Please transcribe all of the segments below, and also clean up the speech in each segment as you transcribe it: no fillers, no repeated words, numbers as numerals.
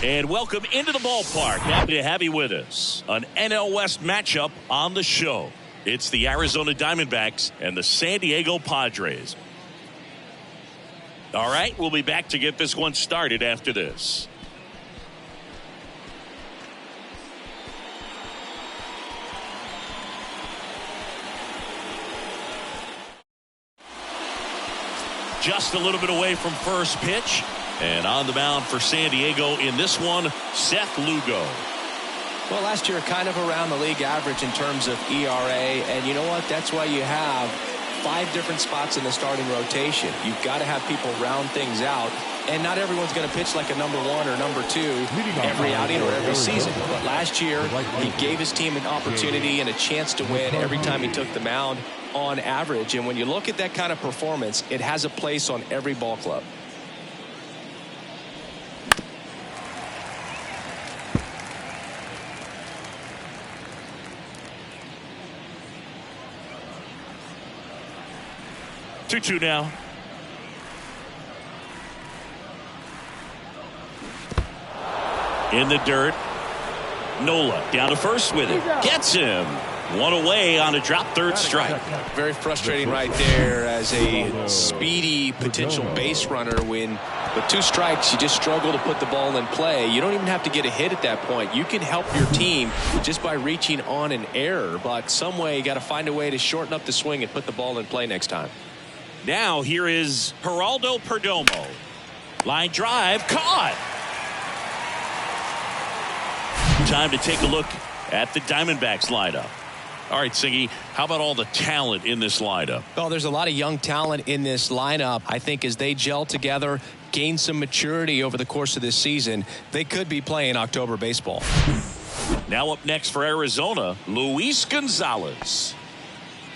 And welcome into the ballpark. Happy to have you with us. An NL West matchup on the show. It's the Arizona Diamondbacks and the San Diego Padres. All right, we'll be back to get this one started after this. Just a little bit away from first pitch. And on the mound for San Diego in this one, Seth Lugo. Well, last year kind of around the league average in terms of ERA. And you know what? That's why you have 5 different spots in the starting rotation. You've got to have people round things out. And not everyone's going to pitch like a number 1 or number 2 every outing or every season. But last year, he gave his team an opportunity and a chance to win every time he took the mound on average. And when you look at that kind of performance, it has a place on every ball club. Two now. In the dirt. Nola down to first with it. Gets him. One away on a drop third strike. Very frustrating right there as a speedy potential base runner when with 2 strikes you just struggle to put the ball in play. You don't even have to get a hit at that point. You can help your team just by reaching on an error, but some way you got to find a way to shorten up the swing and put the ball in play next time. Now here is Geraldo Perdomo. Line drive caught. Time to take a look at the Diamondbacks lineup. All right, Siggy, how about all the talent in this lineup? Well, there's a lot of young talent in this lineup. I think as they gel together, gain some maturity over the course of this season, they could be playing October baseball. Now up next for Arizona, Luis Gonzalez.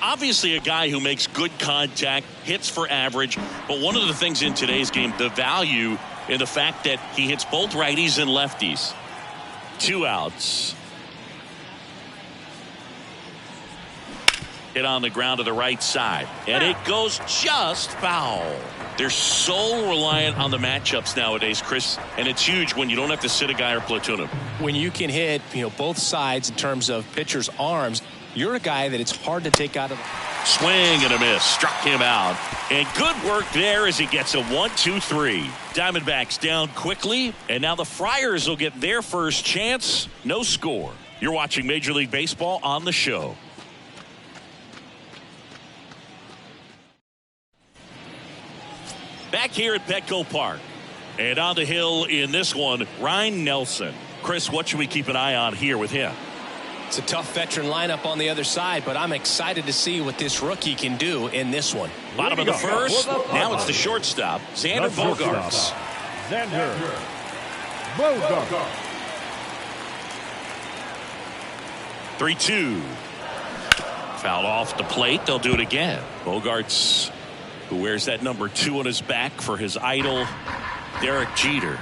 Obviously a guy who makes good contact, hits for average, but one of the things in today's game, the value in the fact that he hits both righties and lefties. 2 outs. Hit on the ground to the right side, and it goes just foul. They're so reliant on the matchups nowadays, Chris, and it's huge when you don't have to sit a guy or platoon him. When you can hit, both sides in terms of pitchers' arms, you're a guy that it's hard to take out of. Swing and a miss, struck him out, and good work there as he gets a 1-2-3. Diamondbacks down quickly, and now the Friars will get their first chance. No score. You're watching Major League Baseball on the show. Back here at Petco Park. And on the hill in this one, Ryan Nelson. Chris, what should we keep an eye on here with him? It's a tough veteran lineup on the other side, but I'm excited to see what this rookie can do in this one. Bottom of the first. Now it's the shortstop, Xander Bogaerts. Xander Bogaerts. 3-2. Foul off the plate. They'll do it again. Bogaerts, who wears that number 2 on his back for his idol, Derek Jeter.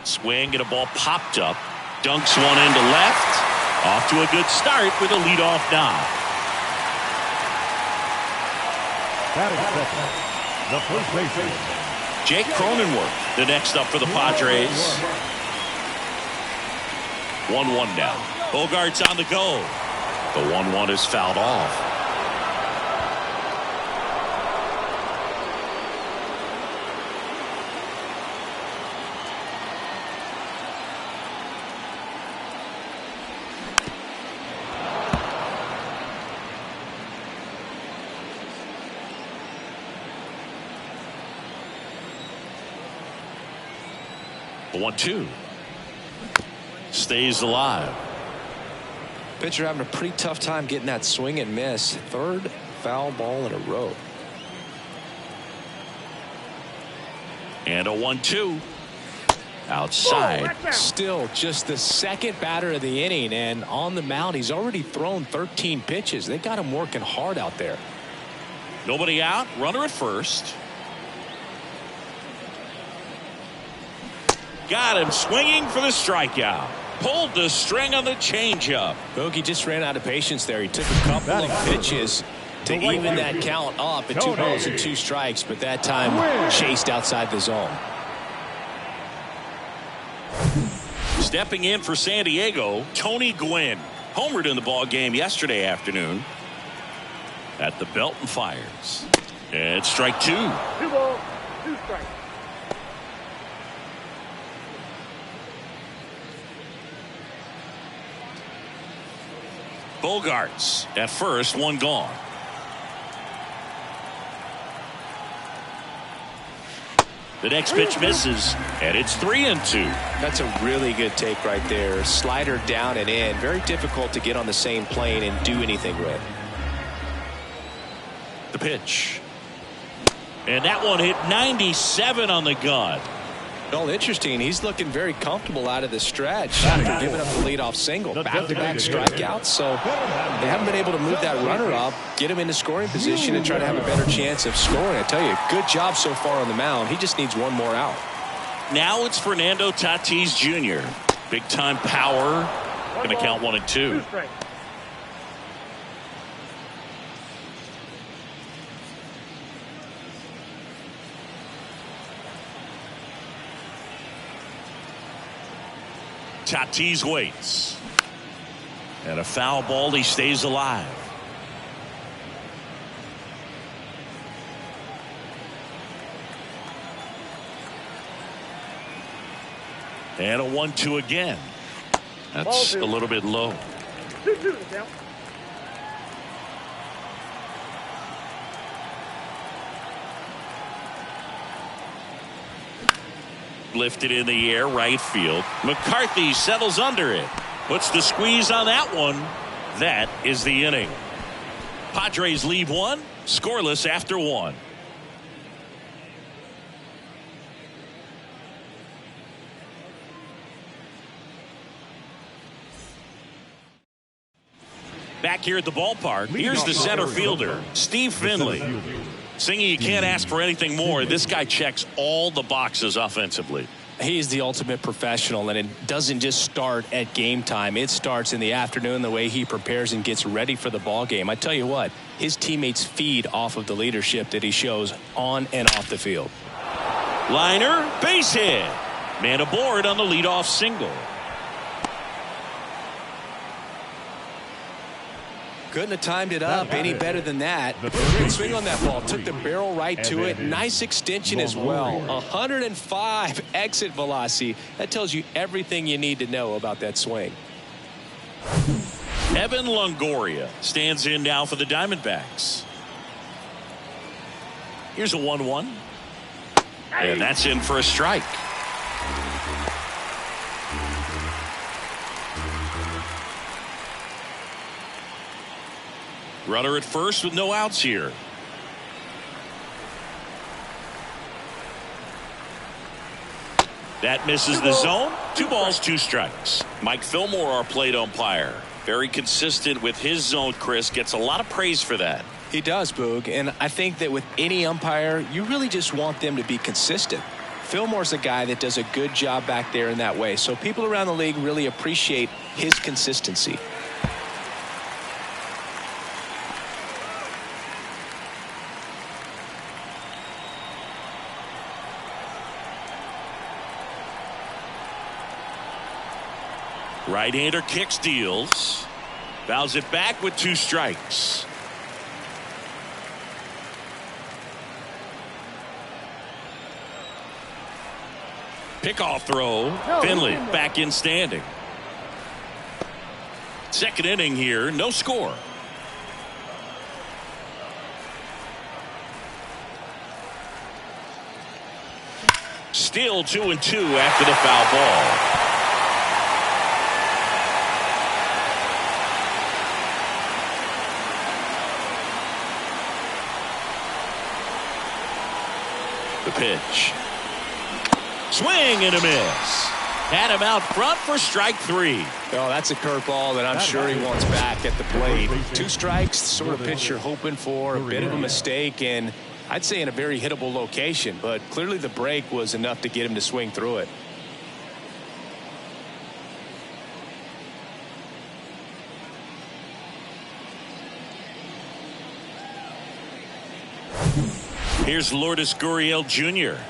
Swing and a ball popped up. Dunks one into left. Off to a good start with a leadoff knock. The first baseman, Jake Cronenworth, the next up for the Padres. 1-1 now. Bogaerts on the go. The 1-1 is fouled off. The 1-2 stays alive. Pitcher having a pretty tough time getting that swing and miss. 3rd foul ball in a row. And a 1-2 outside. Still just the 2nd batter of the inning, and on the mound he's already thrown 13 pitches. They got him working hard out there. Nobody out. Runner at first. Got him swinging for the strikeout. Pulled the string on the changeup. Bogey just ran out of patience there. He took a couple of pitches to even that count up at 2 balls and 2 strikes, but that time chased outside the zone. Stepping in for San Diego, Tony Gwynn. Homered in the ball game yesterday afternoon. At the belt and fires. And strike 2. 2 balls, 2 strikes. Bogarts at first, 1 gone. The next pitch misses, and it's 3-2. That's a really good take right there. Slider down and in. Very difficult to get on the same plane and do anything with. The pitch. And that one hit 97 on the gun. Well, interesting. He's looking very comfortable out of the stretch after giving up the leadoff single. Back-to-back strikeouts, so they haven't been able to move that runner up, get him into scoring position, and try to have a better chance of scoring. I tell you, good job so far on the mound. He just needs one more out. Now it's Fernando Tatis Jr. Big-time power. Going to count 1 and 2. Tatis waits. And a foul ball. He stays alive. And a 1-2 again. That's a little bit low. 2-2 the count. Lifted in the air, right field. McCarthy settles under it. Puts the squeeze on that one. That is the inning. Padres leave 1, scoreless after 1. Back here at the ballpark, here's the center fielder, Steve Finley. Singy, you can't ask for anything more. This guy checks all the boxes offensively. He's the ultimate professional, and it doesn't just start at game time. It starts in the afternoon, the way he prepares and gets ready for the ball game. I tell you what, his teammates feed off of the leadership that he shows on and off the field. Liner, base hit. Man aboard on the leadoff single. Couldn't have timed it up any better than that. Great swing on that ball. Took the barrel right to it. Nice extension as well. 105 exit velocity. That tells you everything you need to know about that swing. Evan Longoria stands in now for the Diamondbacks. Here's a 1-1. And that's in for a strike. Runner at first with no outs here. That misses the zone. 2 balls, 2 strikes. Mike Fillmore, our plate umpire. Very consistent with his zone, Chris. Gets a lot of praise for that. He does, Boog. And I think that with any umpire, you really just want them to be consistent. Fillmore's a guy that does a good job back there in that way. So people around the league really appreciate his consistency. Right-hander kicks, deals. Fouls it back with 2 strikes. Pickoff throw. Finley back in standing. Second inning here, no score. Still 2-2 after the foul ball. The pitch. Swing and a miss. Had him out front for strike 3. Oh, that's a curveball that I'm sure he wants back at the plate. 2 strikes, sort of pitch you're hoping for. A bit of a mistake, and I'd say in a very hittable location, but clearly the break was enough to get him to swing through it. Here's Lourdes Gurriel Jr.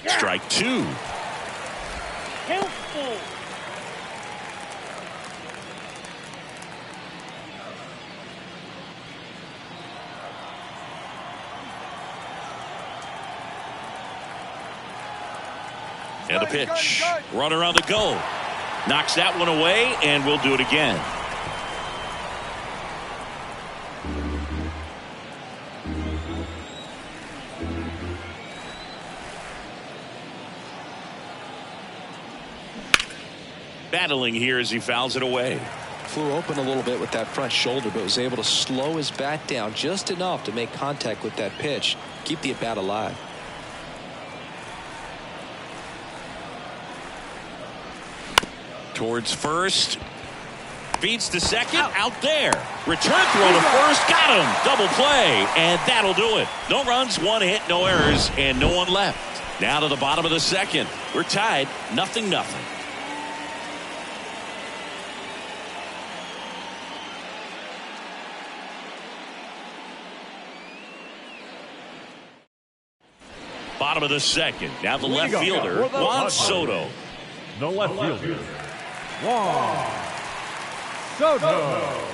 Strike two. Count full. And the pitch. Runner on the go. Knocks that one away, and we'll do it again. Battling here as he fouls it away. Flew open a little bit with that front shoulder, but was able to slow his bat down just enough to make contact with that pitch. Keep the at-bat alive. Towards first. Feeds to second. Out there. Return throw to first. Got him. Double play. And that'll do it. No runs, one hit, no errors, and no one left. Now to the bottom of the second. We're tied. 0-0. Bottom of the second. Now the left fielder, Juan Soto. The left fielder, Juan Soto.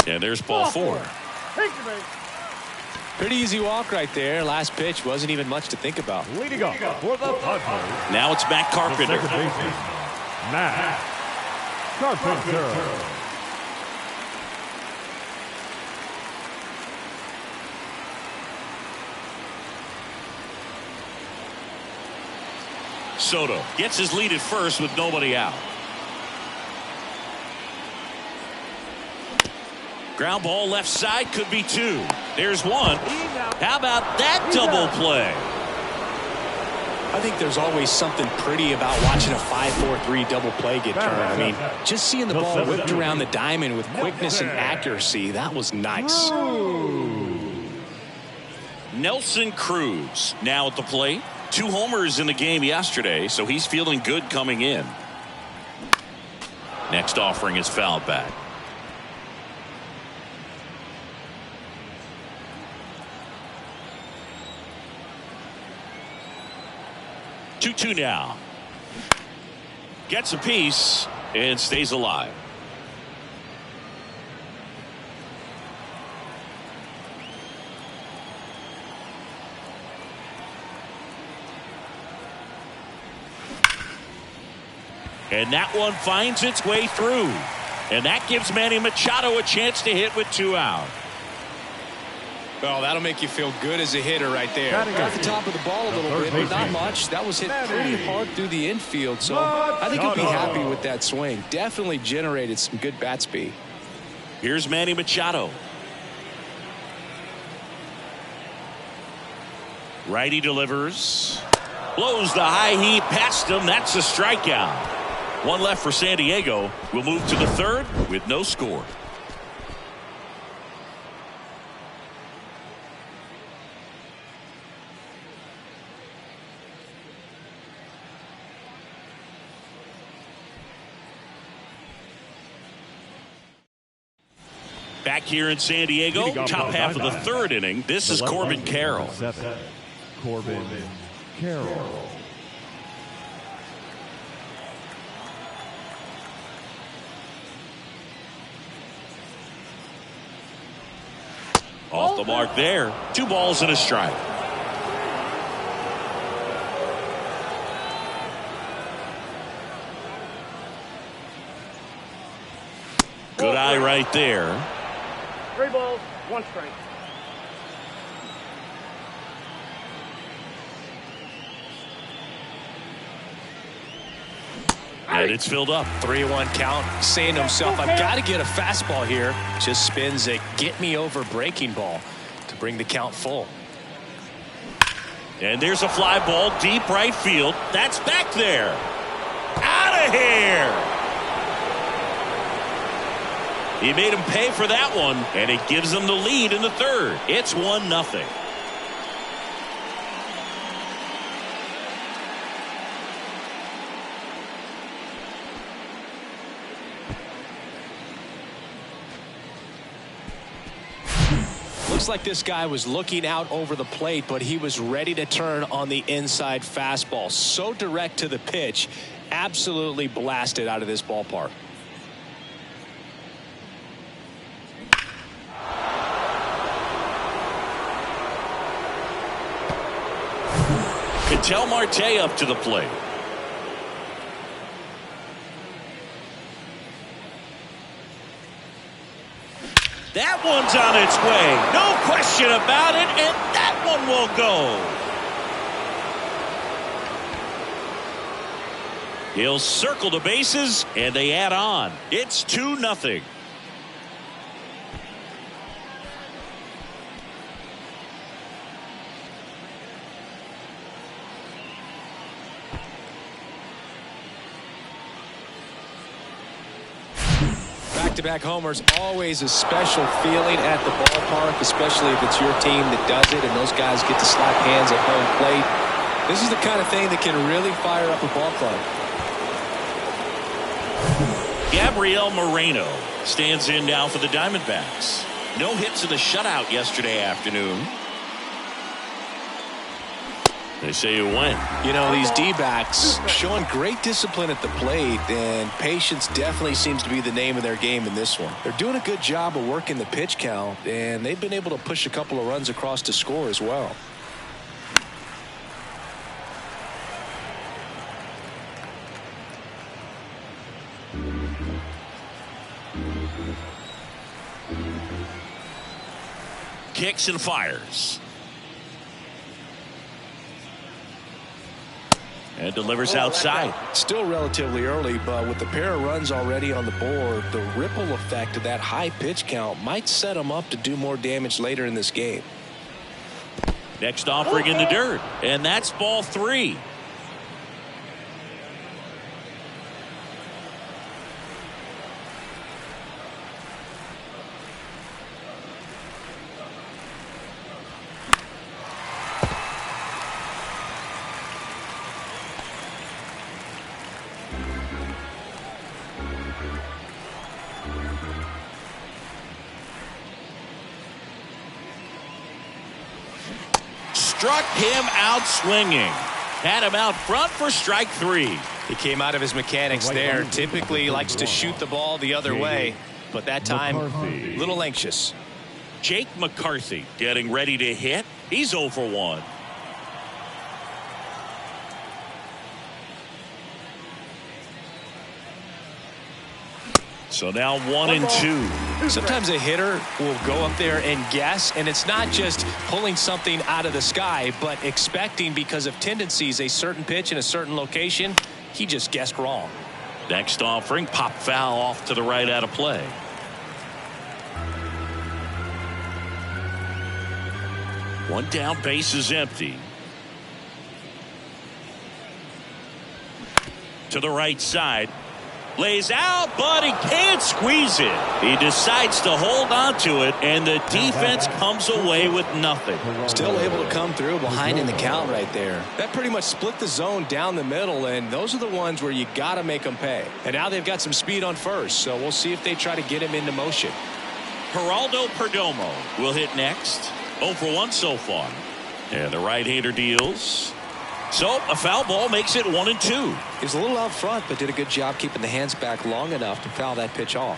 And there's ball four. Thank you, man. Pretty easy walk right there. Last pitch wasn't even much to think about. Leading up for the Padres, Now it's Matt Carpenter. second baseman, Matt Carpenter. Soto gets his lead at first with nobody out. Ground ball left side, could be two. There's one. How about that double play? I think there's always something pretty about watching a 5-4-3 double play get turned. I mean, just seeing the ball whipped around the diamond with quickness and accuracy, that was nice. Nelson Cruz now at the plate. 2 homers in the game yesterday, so he's feeling good coming in. Next offering is fouled back. Two now. Gets a piece and stays alive. And that one finds its way through. And that gives Manny Machado a chance to hit with 2 out. Well, that'll make you feel good as a hitter right there. Got the top of the ball a little bit, but not much. That was hit pretty hard through the infield, so I think he'll be happy with that swing. Definitely generated some good bat speed. Here's Manny Machado. Righty delivers. Blows the high heat past him. That's a strikeout. One left for San Diego. We'll move to the third with no score. Back here in San Diego, top half of the third inning. This is Corbin Carroll. Corbin Carroll. Off the mark there. 2 balls and a strike. Good eye right there. 3 balls, 1 strike. And it's filled up. 3-1 count, saying to himself, I've got to get a fastball here. Just spins a get-me-over breaking ball to bring the count full. And there's a fly ball deep right field. That's back there. Out of here. He made him pay for that one, and it gives them the lead in the third. It's 1-0. Looks like this guy was looking out over the plate, but he was ready to turn on the inside fastball. So direct to the pitch, absolutely blasted out of this ballpark. Ketel Marte up to the plate. That one's on its way. No question about it, and that one will go. He'll circle the bases, and they add on. It's 2-0. Back-to-back homers, always a special feeling at the ballpark, especially if it's your team that does it and those guys get to slap hands at home plate. This is the kind of thing that can really fire up a ball club. Gabriel Moreno stands in now for the Diamondbacks. No hits in the shutout yesterday afternoon. They say you win. You know, these D-backs showing great discipline at the plate, and patience definitely seems to be the name of their game in this one. They're doing a good job of working the pitch count, and they've been able to push a couple of runs across to score as well. Kicks and fires. And delivers outside. Still relatively early, but with the pair of runs already on the board, the ripple effect of that high pitch count might set them up to do more damage later in this game. Next offering in the dirt, and that's ball 3. Struck him out swinging. Had him out front for strike 3. He came out of his mechanics there. Typically likes to shoot the ball the other way, but that time a little anxious. Jake McCarthy getting ready to hit. He's 0 for 1. So now 1-2. Sometimes a hitter will go up there and guess, and it's not just pulling something out of the sky, but expecting because of tendencies a certain pitch in a certain location. He just guessed wrong. Next offering, pop foul off to the right out of play. One down, base is empty. To the right side. Lays out, but he can't squeeze it. He decides to hold on to it, and the defense comes away with nothing. Still able to come through behind in the count right there. That pretty much split the zone down the middle, and those are the ones where you got to make them pay. And now they've got some speed on first, so we'll see if they try to get him into motion. Geraldo Perdomo will hit next. 0 for 1 so far. And the right-hander deals. So a foul ball makes it 1-2. He was a little out front, but did a good job keeping the hands back long enough to foul that pitch off.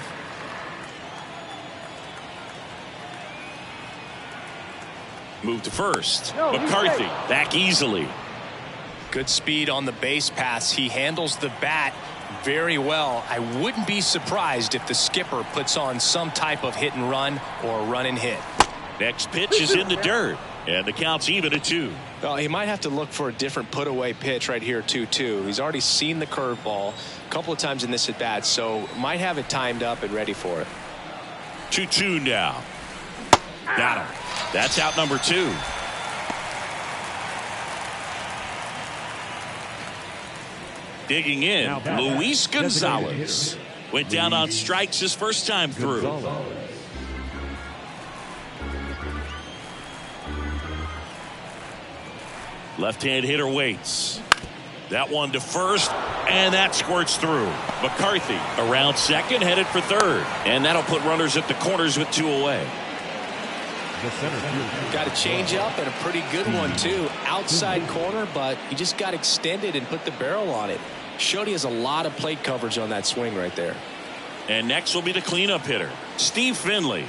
Move to first. McCarthy back easily. Good speed on the base pass. He handles the bat very well. I wouldn't be surprised if the skipper puts on some type of hit and run or run and hit. Next pitch is in the dirt, and the count's even at 2. Well, he might have to look for a different put-away pitch right here, 2-2. He's already seen the curveball a couple of times in this at-bat, so might have it timed up and ready for it. 2-2 now. Got him. That's out number 2. Digging in, Luis Gonzalez. Went down on strikes his first time through. Left-hand hitter waits. That one to first, and that squirts through. McCarthy around second, headed for third. And that'll put runners at the corners with 2 away. Got a change up and a pretty good one, too. Outside corner, but he just got extended and put the barrel on it. Showed he has a lot of plate coverage on that swing right there. And next will be the cleanup hitter, Steve Finley.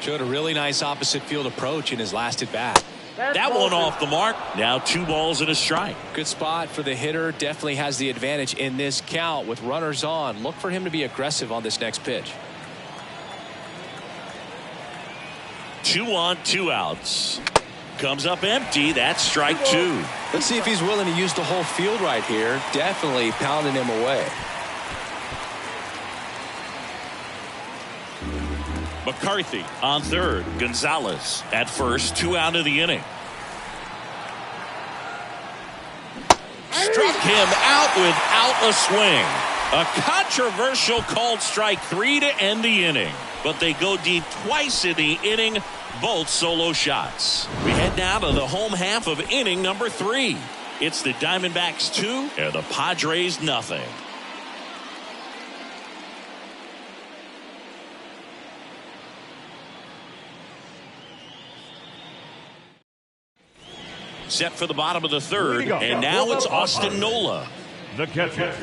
Showed a really nice opposite field approach in his last at bat. That one off the mark. Now 2 balls and a strike. Good spot for the hitter. Definitely has the advantage in this count with runners on. Look for him to be aggressive on this next pitch. 2 on, 2 outs. Comes up empty. That's strike 2. Let's see if he's willing to use the whole field right here. Definitely pounding him away. McCarthy on third. Gonzalez at first. 2 out of the inning. Struck him out without a swing. A controversial called strike 3 to end the inning. But they go deep twice in the inning. Both solo shots. We head now to the home half of inning number 3. It's the Diamondbacks 2 and the Padres nothing. Set for the bottom of the third, and now it's Austin Nola. The catcher.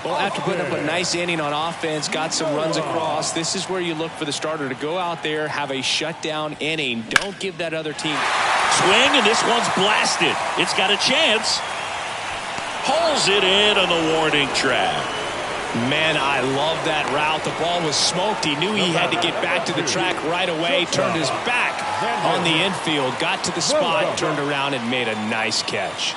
Well, after putting up a nice inning on offense, got some runs across, this is where you look for the starter to go out there, have a shutdown inning. Don't give that other team. Swing, and this one's blasted. It's got a chance. Hauls it in on the warning track. Man, I love that route. The ball was smoked. He knew he had to get back to the track right away. Turned his back on the infield. Got to the spot, turned around, and made a nice catch.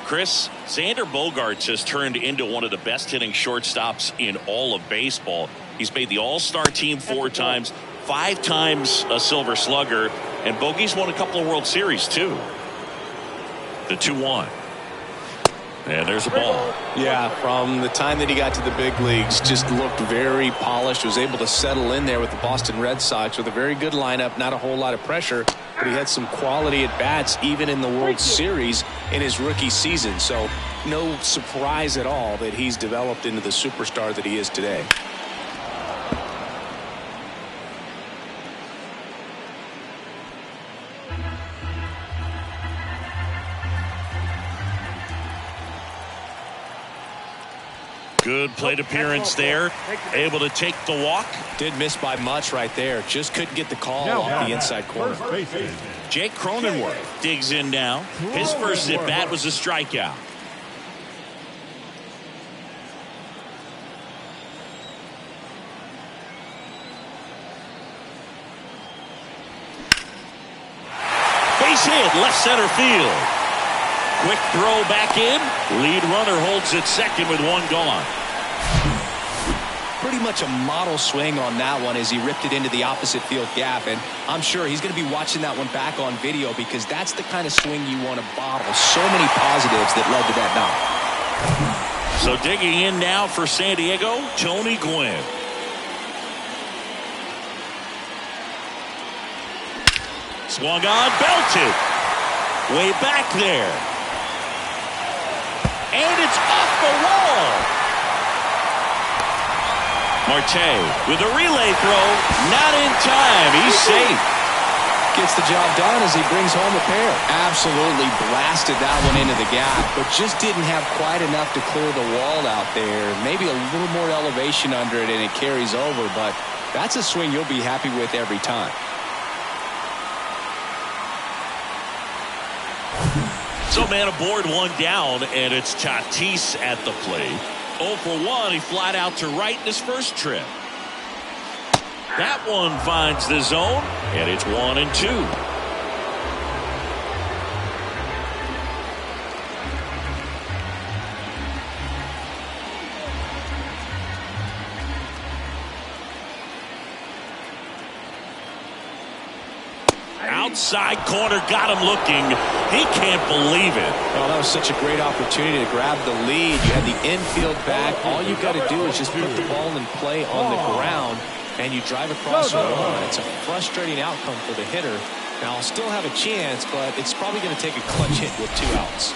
Chris, Xander Bogaerts has turned into one of the best hitting shortstops in all of baseball. He's made the All-Star team 4 times, 5 times a Silver Slugger, and Bogey's won a couple of World Series too. The 2-1. And there's a ball. Yeah, from the time that he got to the big leagues, just looked very polished, was able to settle in there with the Boston Red Sox with a very good lineup, not a whole lot of pressure, but he had some quality at bats even in the World Series in his rookie season. So no surprise at all that he's developed into the superstar that he is today. Good plate appearance there. Able to take the walk. Did miss by much right there. Just couldn't get the call off the inside corner. Jake Cronenworth digs in now. His first at bat was a strikeout. Base hit, left center field. Quick throw back in. Lead runner holds at second with 1 gone. Pretty much a model swing on that one as he ripped it into the opposite field gap, and I'm sure he's going to be watching that one back on video because that's the kind of swing you want to bottle. So many positives that led to that knock. So digging in now for San Diego, Tony Gwynn. Swung on, belted. Way back there. And it's off the wall. Marte with a relay throw. Not in time. He's safe. Gets the job done as he brings home a pair. Absolutely blasted that one into the gap, but just didn't have quite enough to clear the wall out there. Maybe a little more elevation under it and it carries over, but that's a swing you'll be happy with every time. So man aboard, 1 down, and it's Tatis at the plate. 0 for 1. He flied out to right in his first trip. That one finds the zone, and it's 1-2. Outside corner, got him looking. He can't believe it. Well, that was such a great opportunity to grab the lead. You had the infield back. All you got to do is just put the ball in play on the ground, and you drive across the run. It's a frustrating outcome for the hitter. Now, I'll still have a chance, but it's probably going to take a clutch hit with 2 outs.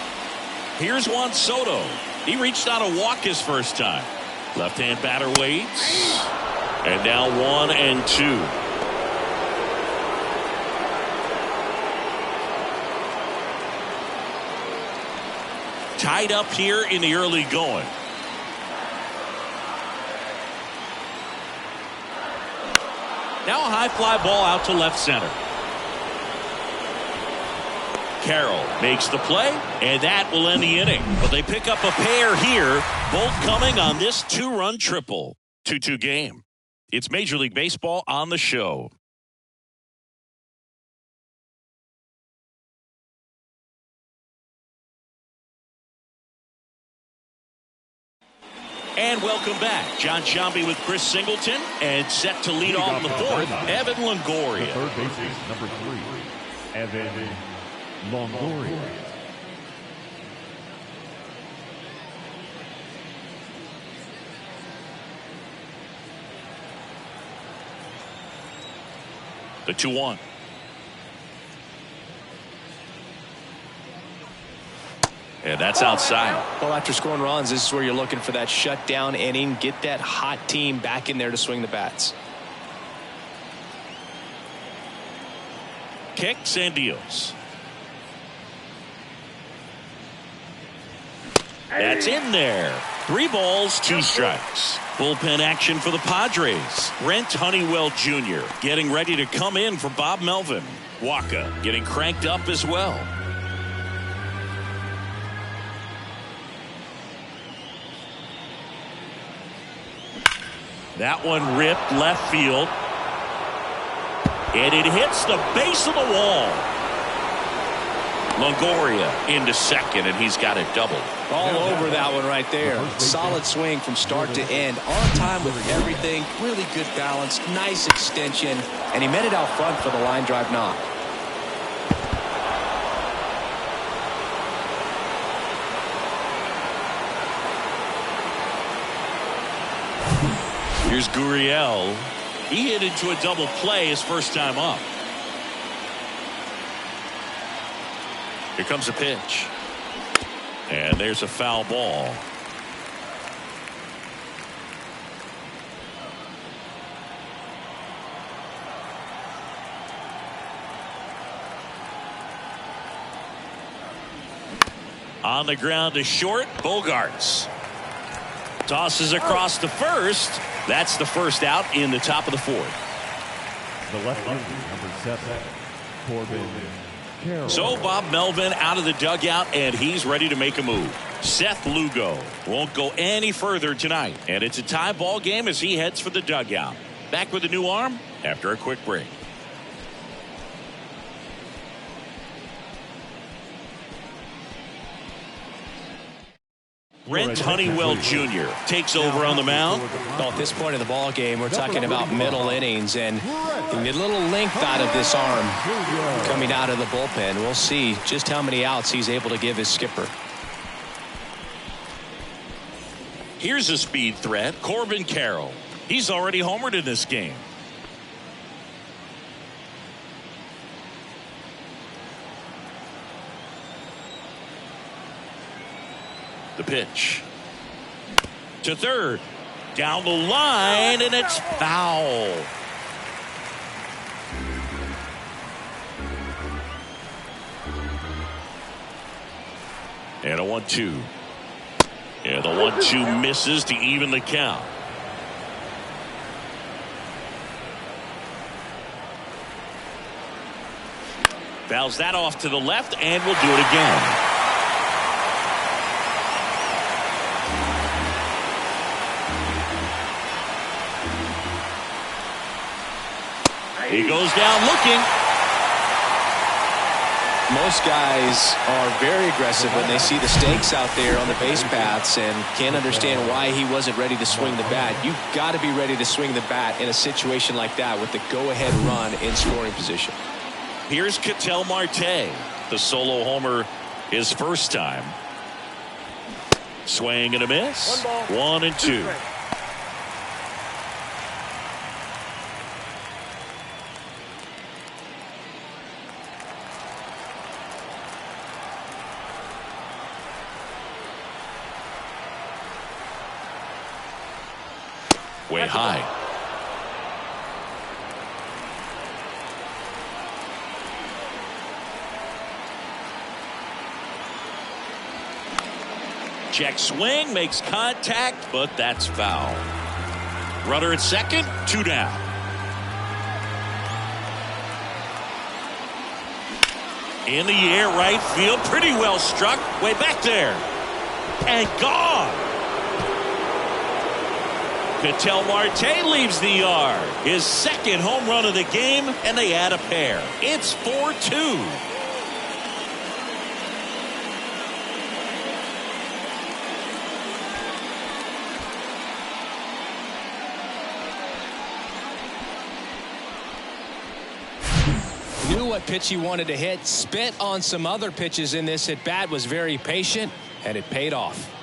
Here's Juan Soto. He reached out a walk his first time. Left-hand batter waits. And now 1-2. Tied up here in the early going. Now a high fly ball out to left center. Carroll makes the play, and that will end the inning. But they pick up a pair here, both coming on this 2-run triple. 2-2 game. It's Major League Baseball on the show. And welcome back. John Shambi with Chris Singleton, and set to lead off the fourth, Evan Longoria. The third baseman, number 3, Evan Longoria. The 2-1. And that's outside. Well, after scoring runs, this is where you're looking for that shutdown inning. Get that hot team back in there to swing the bats. Kicks and deals. That's in there. 3 balls, 2 strikes. Bullpen action for the Padres. Brent Honeywell Jr. getting ready to come in for Bob Melvin. Waka getting cranked up as well. That one ripped left field. And it hits the base of the wall. Longoria into second, and he's got it doubled. All over that one right there. Solid swing from start to end. On time with everything. Really good balance. Nice extension. And he met it out front for the line drive knock. Here's Gurriel. He hit into a double play his first time up. Here comes a pitch. And there's a foul ball. On the ground to short, Bogarts. Tosses across to first. That's the first out in the top of the fourth. The left fielder, number 7, Corbin Carroll. So Bob Melvin out of the dugout, and he's ready to make a move. Seth Lugo won't go any further tonight, and it's a tie ball game as he heads for the dugout. Back with a new arm after a quick break. Brent Honeywell Jr. takes over on the mound. Well, at this point in the ball game, we're talking about middle innings, and you get a little length out of this arm coming out of the bullpen. We'll see just how many outs he's able to give his skipper. Here's a speed threat, Corbin Carroll. He's already homered in this game. The pitch to third, down the line, and it's foul. And a 1-2. And the 1-2 misses to even the count. Fouls that off to the left, and we'll do it again. He goes down looking. Most guys are very aggressive when they see the stakes out there on the base paths and can't understand why he wasn't ready to swing the bat. You've got to be ready to swing the bat in a situation like that with the go-ahead run in scoring position. Here's Ketel Marte. The solo homer his first time. Swing and a miss. 1-2. Way high. Check swing, makes contact, but that's foul. Runner at second, 2 down. In the air, right field, pretty well struck. Way back there. And gone. Ketel Marte leaves the yard. His second home run of the game, and they add a pair. It's 4-2. Knew what pitch he wanted to hit. Spit on some other pitches in this at bat. Was very patient, and it paid off.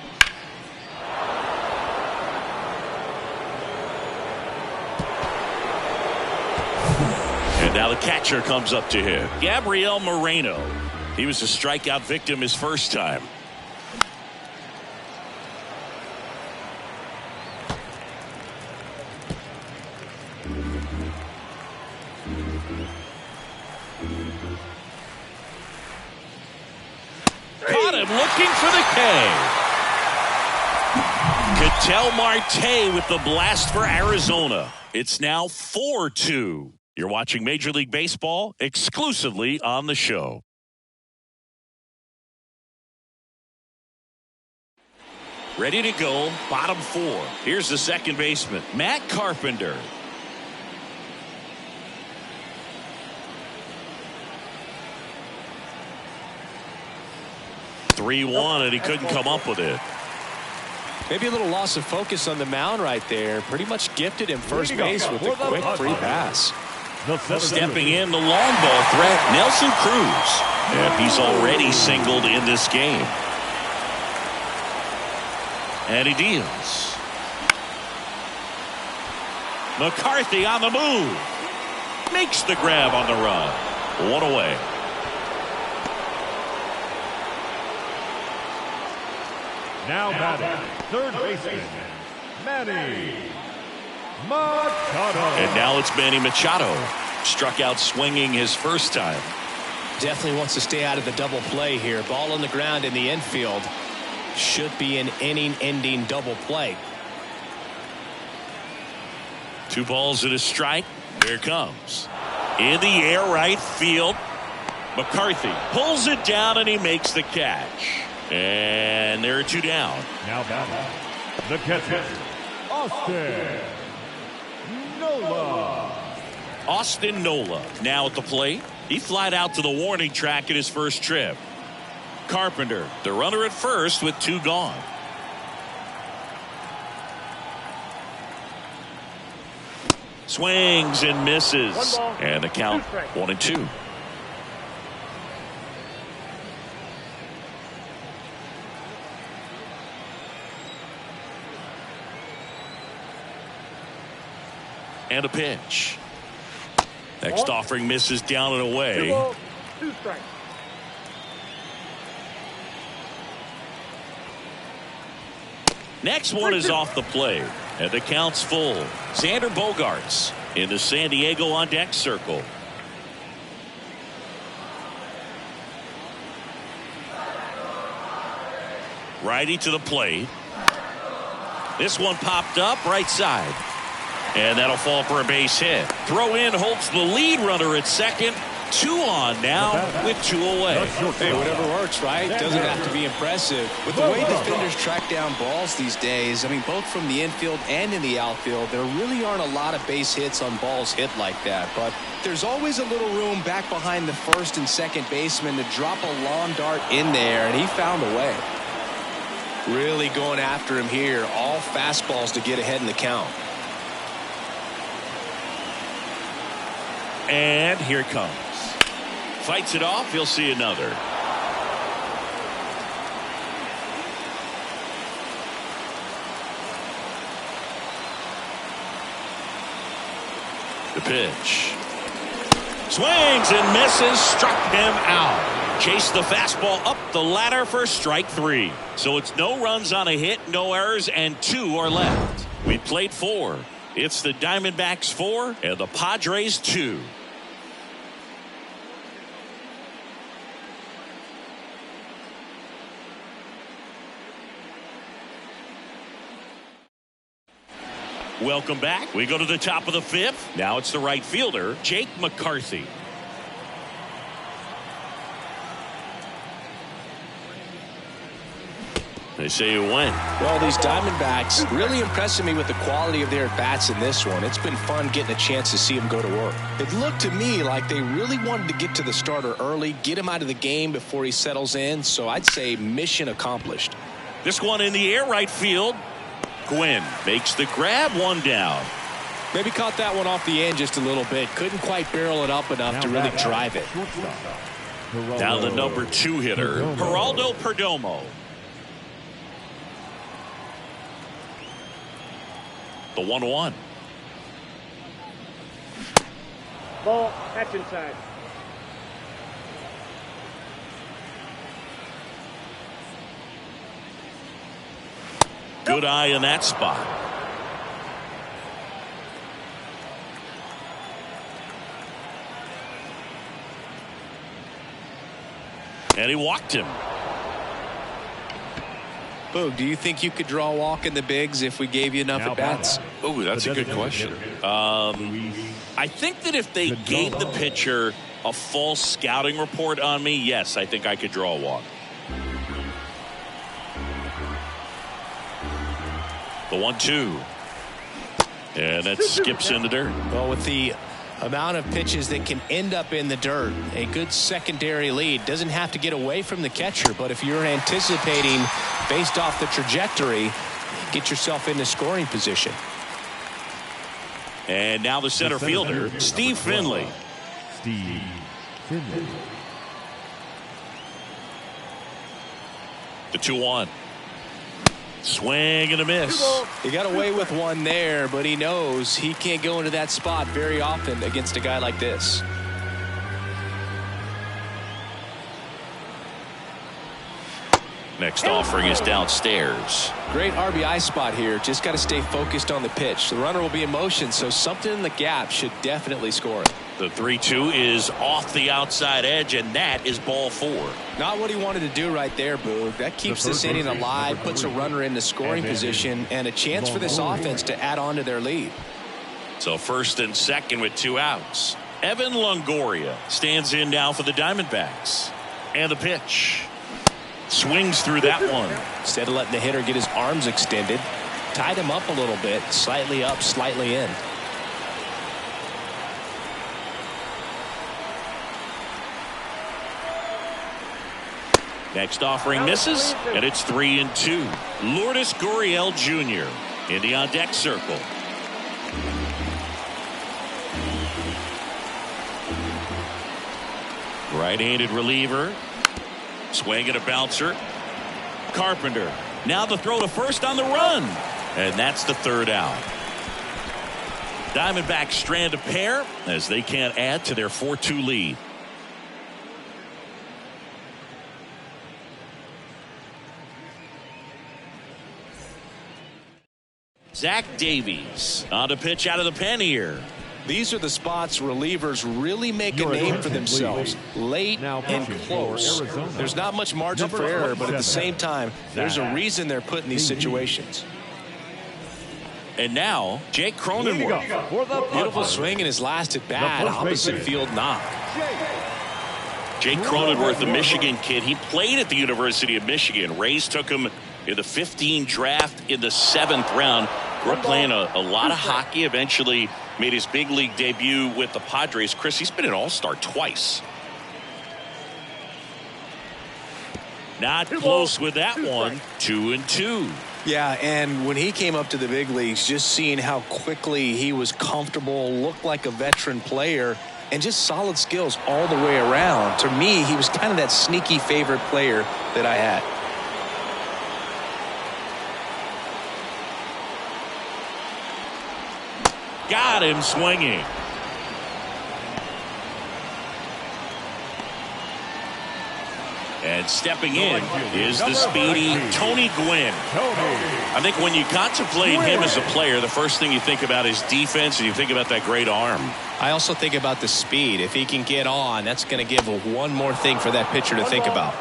And now the catcher comes up to him. Gabriel Moreno. He was a strikeout victim his first time. Caught him looking for the K. Ketel Marte with the blast for Arizona. It's now 4-2. You're watching Major League Baseball exclusively on the show. Ready to go, bottom 4. Here's the second baseman, Matt Carpenter. (3-1) and he couldn't come up with it. Maybe a little loss of focus on the mound right there. Pretty much gifted him first base with a quick free pass. Stepping in the long ball threat, Nelson Cruz. And he's already singled in this game. And he deals. McCarthy on the move. Makes the grab on the run. 1 away. Now batting, third baseman, Manny Machado. And now it's Manny Machado. Struck out swinging his first time. Definitely wants to stay out of the double play here. Ball on the ground in the infield. Should be an inning-ending double play. 2 balls and a strike. Here it comes. In the air, right field. McCarthy pulls it down and he makes the catch. And there are 2 down. Now batting, the catcher, Austin Nola. Austin Nola now at the plate. He flied out to the warning track at his first trip. Carpenter, the runner at first with 2 gone. Swings and misses. And the count 1-2. And a pitch. Next offering misses down and away. 2 balls, 2 strikes. Next one is off the plate. And the count's full. Xander Bogaerts into San Diego on deck circle. Righty to the plate. This one popped up right side. And that'll fall for a base hit. Throw in holds the lead runner at second. 2 on now with 2 away. Hey, whatever works, right? Doesn't have to be impressive. With the way defenders track down balls these days, I mean, both from the infield and in the outfield, there really aren't a lot of base hits on balls hit like that. But there's always a little room back behind the first and second baseman to drop a lawn dart in there, and he found a way. Really going after him here. All fastballs to get ahead in the count. And here it comes. fights it off. He'll see another. The pitch. Swings and misses. Struck him out. Chased the fastball up the ladder for strike 3. So it's no runs on a hit, no errors, and 2 are left. We played 4. It's the Diamondbacks 4 and the Padres 2. Welcome back. We go to the top of the 5th. Now it's the right fielder, Jake McCarthy. They say it went. Well, these Diamondbacks really impressing me with the quality of their bats in this one. It's been fun getting a chance to see them go to work. It looked to me like they really wanted to get to the starter early, get him out of the game before he settles in. So I'd say mission accomplished. This one in the air, right field. Gwynn makes the grab, 1 down. Maybe caught that one off the end just a little bit. Couldn't quite barrel it up enough to really drive it. Now the number 2 hitter, Geraldo Perdomo. The 1-1. Ball, catch inside. Good eye in that spot. And he walked him. Boog, do you think you could draw a walk in the bigs if we gave you enough at bats? Oh, that's a good question. I think that if they gave the pitcher a false scouting report on me, yes, I think I could draw a walk. The 1-2. And that skips in the dirt. Well, with the amount of pitches that can end up in the dirt, a good secondary lead doesn't have to get away from the catcher, but if you're anticipating based off the trajectory, get yourself into scoring position. And now the center fielder, Steve Finley. Steve Finley. The 2-1. Swing and a miss. He got away with one there, but he knows he can't go into that spot very often against a guy like this. Next offering is downstairs. Great RBI spot here. Just got to stay focused on the pitch. The runner will be in motion, so something in the gap should definitely score it. The 3-2 is off the outside edge, and that is ball 4. Not what he wanted to do right there, Boog. That keeps this inning alive, puts a runner in the scoring position, and a chance for this offense to add on to their lead. So first and second with 2 outs. Evan Longoria stands in now for the Diamondbacks. And the pitch. Swings through that one. Instead of letting the hitter get his arms extended, tied him up a little bit, slightly up, slightly in. Next offering misses, and it's 3-2. Lourdes Gurriel Jr. in the on deck circle. Right-handed reliever. Swing and a bouncer. Carpenter. Now the throw to first on the run. And that's the 3rd out. Diamondbacks strand a pair as they can't add to their 4-2 lead. Zach Davies on a pitch out of the pen here. These are the spots relievers really make a name for themselves. Late and close. There's not much margin for error, but at the same time, there's a reason they're put in these situations. And now, Jake Cronenworth. Beautiful swing in his last at bat. Opposite field knock. Jake Cronenworth, the Michigan kid. He played at the University of Michigan. Rays took him in the 15 draft in the 7th round. Grew up playing a lot of hockey. Eventually made his big league debut with the Padres. Chris, he's been an all-star twice. Not close with that one. 2-2. Yeah, and when he came up to the big leagues, just seeing how quickly he was comfortable, looked like a veteran player, and just solid skills all the way around. To me, he was kind of that sneaky favorite player that I had. Got him swinging. And stepping in is the speedy Tony Gwynn. I think when you contemplate him as a player, the first thing you think about is defense, and you think about that great arm. I also think about the speed. If he can get on, that's going to give one more thing for that pitcher to think about.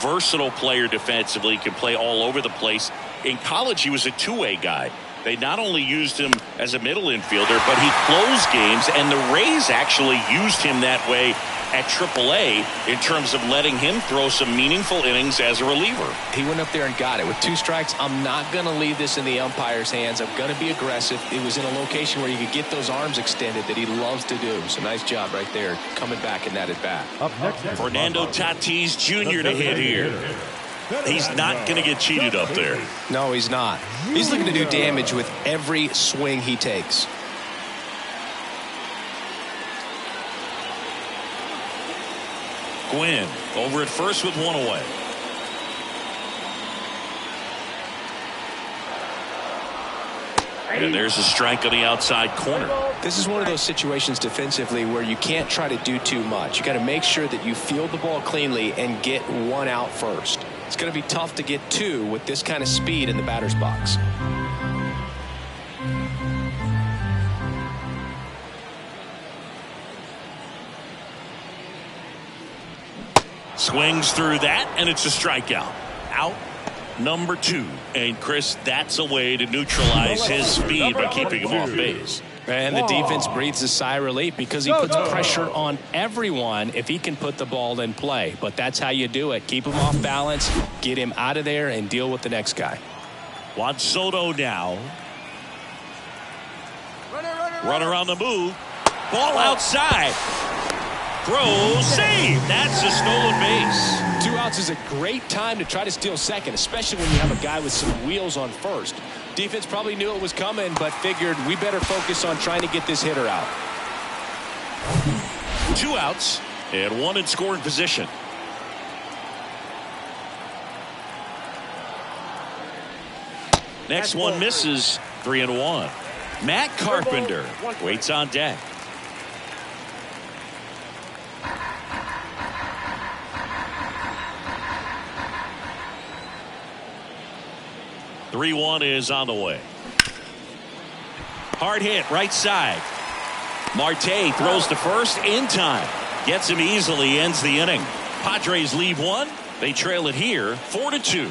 Versatile player defensively, can play all over the place. In college, he was a two-way guy. They not only used him as a middle infielder, but he closed games, and the Rays actually used him that way at AAA in terms of letting him throw some meaningful innings as a reliever. He went up there and got it. With 2 strikes, I'm not going to leave this in the umpire's hands. I'm going to be aggressive. It was in a location where you could get those arms extended that he loves to do. So nice job right there, coming back in that at bat. Fernando Tatis Jr. to hit here. He's not going to get cheated up there. No, he's not. He's looking to do damage with every swing he takes. Gwynn over at first with 1 away. And there's a strike on the outside corner. This is one of those situations defensively where you can't try to do too much. You got to make sure that you field the ball cleanly and get 1 out first. It's going to be tough to get 2 with this kind of speed in the batter's box. Swings through that, and it's a strikeout. Out number 2. And Chris, that's a way to neutralize his speed by keeping him off base. And the defense breathes a sigh of relief because he puts pressure on everyone if he can put the ball in play. But that's how you do it. Keep him off balance, get him out of there, and deal with the next guy. Juan Soto now. Runner on the move. Ball outside. Throw, save. That's a stolen base. 2 outs is a great time to try to steal second, especially when you have a guy with some wheels on first. Defense probably knew it was coming, but figured we better focus on trying to get this hitter out. 2 outs and 1 in scoring position. Next one misses. 3-1. Matt Carpenter waits on deck. Three-1 is on the way. Hard hit right side. Marte throws to first in time. Gets him easily, ends the inning. Padres leave 1. They trail it here 4-2.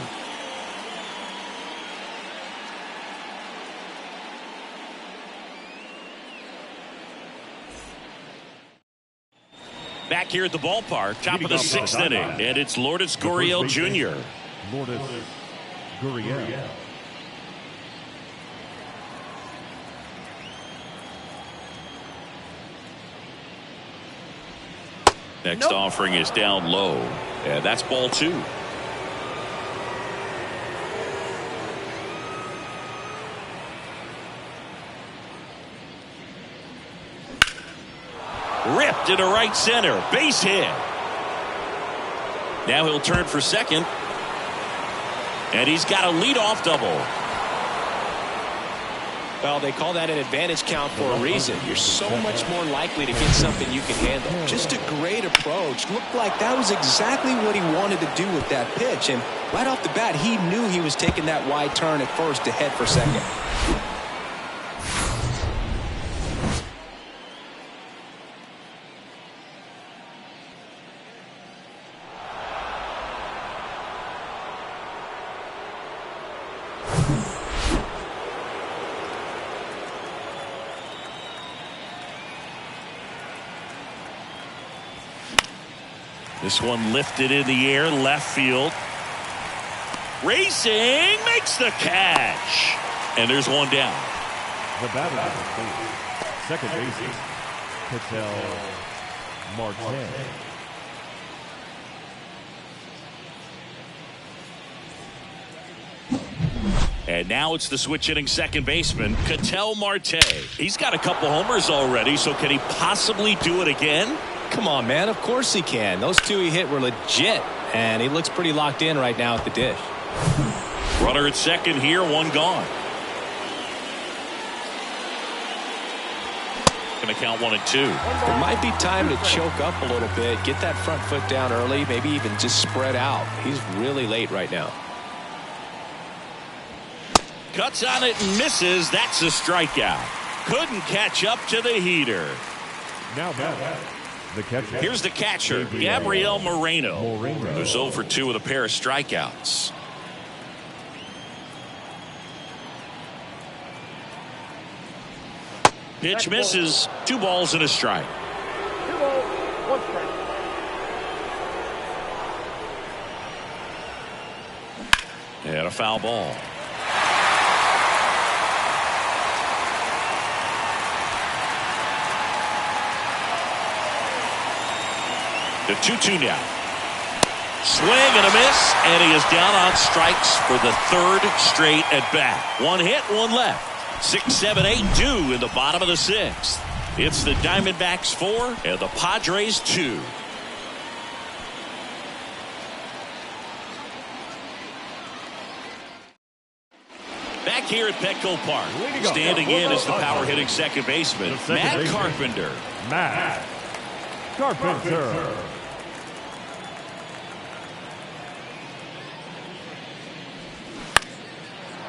Back here at the ballpark, top of the 6th inning, and it's Lourdes Gurriel Jr. Lourdes Gurriel. Next offering is down low. And that's ball 2. Ripped into right center. Base hit. Now he'll turn for second. And he's got a leadoff double. Well, they call that an advantage count for a reason. You're so much more likely to get something you can handle. Just a great approach. Looked like that was exactly what he wanted to do with that pitch. And right off the bat, he knew he was taking that wide turn at first to head for second. This one lifted in the air, left field. Racing, makes the catch. And there's one down. The batter at the second baseman, Ketel Marte. And now it's the switch hitting second baseman, Ketel Marte. He's got a couple homers already, so can he possibly do it again? Come on, man. Of course he can. Those two he hit were legit, and he looks pretty locked in right now at the dish. Runner at second here, one gone. Going to count 1 and 2. It might be time to choke up a little bit, get that front foot down early, maybe even just spread out. He's really late right now. Cuts on it and misses. That's a strikeout. Couldn't catch up to the heater. Now the catcher. Here's the catcher, Gabriel Moreno, who's 0 for 2 with a pair of strikeouts. Pitch misses. 2 balls and a strike. 2 balls, 1 strike. And a foul ball. The 2-2 now. Swing and a miss, and he is down on strikes for the 3rd straight at bat. 1 hit, 1 left. 6, 7, 8 due in the bottom of the 6th. It's the Diamondbacks 4 and the Padres 2. Back here at Petco Park, standing in is the power hitting second baseman, Matt Carpenter. Matt Carpenter.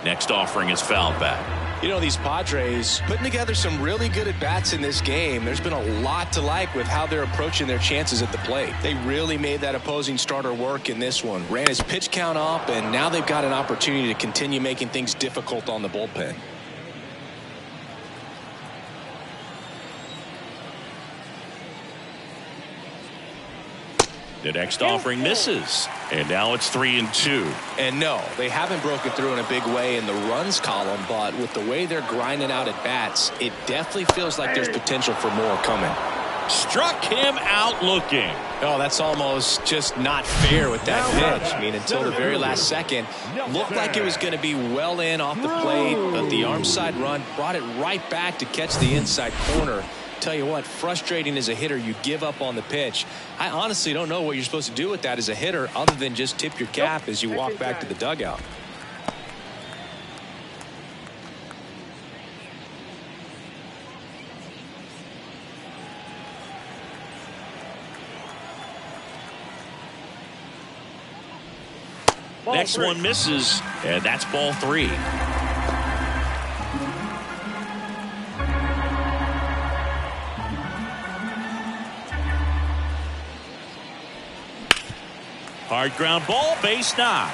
Next offering is fouled back. You know, these Padres putting together some really good at-bats in this game. There's been a lot to like with how they're approaching their chances at the plate. They really made that opposing starter work in this one. Ran his pitch count up, and now they've got an opportunity to continue making things difficult on the bullpen. The next offering misses, and now it's 3 and 2. And no, they haven't broken through in a big way in the runs column, but with the way they're grinding out at bats, it definitely feels like there's potential for more coming. Struck him out looking. Oh, that's almost just not fair with that pitch. I mean, until the very last second, looked like it was going to be well in off the plate, but the arm side run brought it right back to catch the inside corner. Tell you what, frustrating as a hitter, you give up on the pitch. I honestly don't know what you're supposed to do with that as a hitter other than just tip your cap as you walk back to the dugout. Next one misses, and that's ball 3. Hard ground ball, base knock.